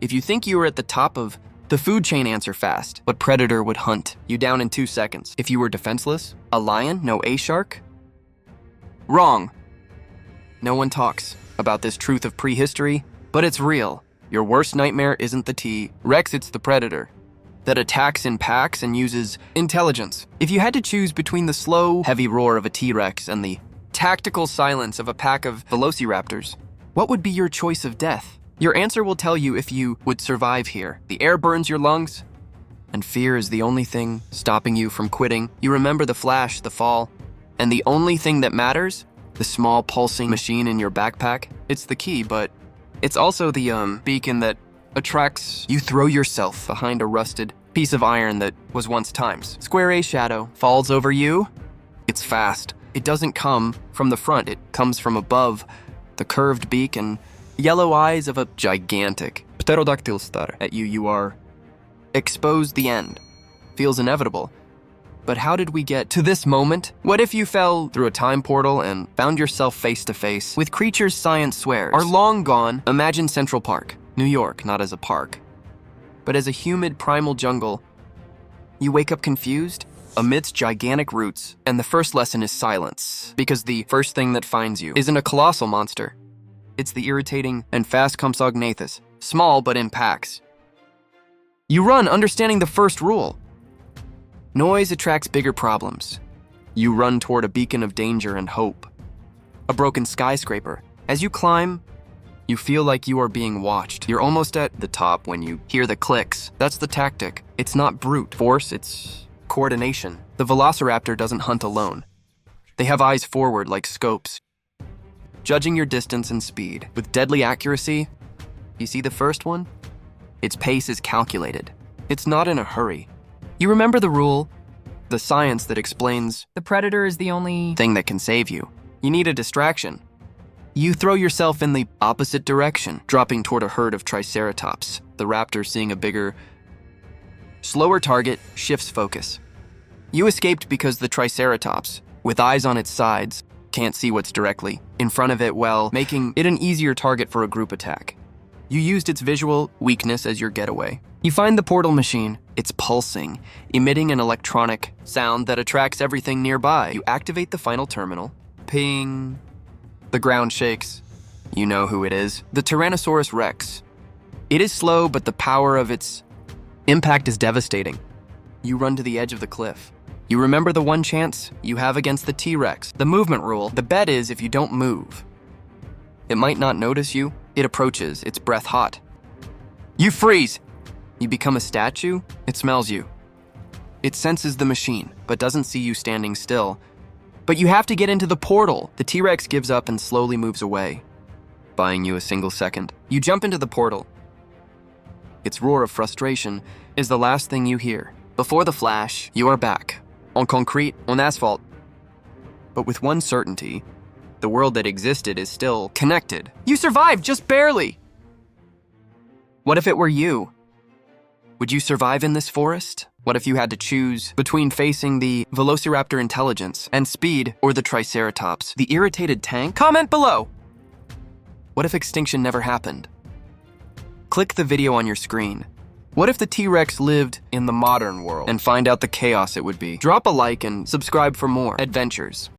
If you think you were at the top of the food chain, answer fast. What predator would hunt you down in 2 seconds? If you were defenseless? A lion? No, a shark? Wrong. No one talks about this truth of prehistory, but it's real. Your worst nightmare isn't the T-Rex, it's the predator that attacks in packs and uses intelligence. If you had to choose between the slow, heavy roar of a T-Rex and the tactical silence of a pack of Velociraptors, what would be your choice of death? Your answer will tell you if you would survive here. The air burns your lungs, and fear is the only thing stopping you from quitting. You remember the flash, the fall, and the only thing that matters, the small pulsing machine in your backpack. It's the key, but it's also the beacon that attracts. You throw yourself behind a rusted piece of iron that was once time's. Square A shadow falls over you. It's fast. It doesn't come from the front, it comes from above. The curved beak and yellow eyes of a gigantic pterodactyl star at you. You are exposed. The end feels inevitable. But how did we get to this moment? What if you fell through a time portal and found yourself face to face with creatures science swears are long gone? Imagine Central Park, New York, not as a park, but as a humid primal jungle. You wake up confused amidst gigantic roots, and the first lesson is silence, because the first thing that finds you isn't a colossal monster. It's the irritating and fast Compsognathus, small but in packs. You run, understanding the first rule. Noise attracts bigger problems. You run toward a beacon of danger and hope. A broken skyscraper. As you climb, you feel like you are being watched. You're almost at the top when you hear the clicks. That's the tactic. It's not brute force, it's coordination. The Velociraptor doesn't hunt alone. They have eyes forward like scopes, judging your distance and speed with deadly accuracy. You see the first one? Its pace is calculated. It's not in a hurry. You remember the rule, the science that explains the predator is the only thing that can save you. You need a distraction. You throw yourself in the opposite direction, dropping toward a herd of triceratops. The raptor, seeing a bigger, slower target, shifts focus. You escaped because the triceratops, with eyes on its sides, can't see what's directly in front of it, well, making it an easier target for a group attack. You used its visual weakness as your getaway. You find the portal machine. It's pulsing, emitting an electronic sound that attracts everything nearby. You activate the final terminal. Ping. The ground shakes. You know who it is. The Tyrannosaurus Rex. It is slow, but the power of its impact is devastating. You run to the edge of the cliff. You remember the one chance you have against the T-Rex. The movement rule. The bet is if you don't move, it might not notice you. It approaches, its breath hot. You freeze. You become a statue. It smells you. It senses the machine, but doesn't see you standing still. But you have to get into the portal. The T-Rex gives up and slowly moves away, buying you a single second. You jump into the portal. Its roar of frustration is the last thing you hear. Before the flash, you are back, on concrete, on asphalt. But with one certainty, the world that existed is still connected. You survived, just barely. What if it were you? Would you survive in this forest? What if you had to choose between facing the Velociraptor intelligence and speed or the Triceratops, the irritated tank? Comment below. What if extinction never happened? Click the video on your screen. What if the T-Rex lived in the modern world and find out the chaos it would be? Drop a like and subscribe for more adventures.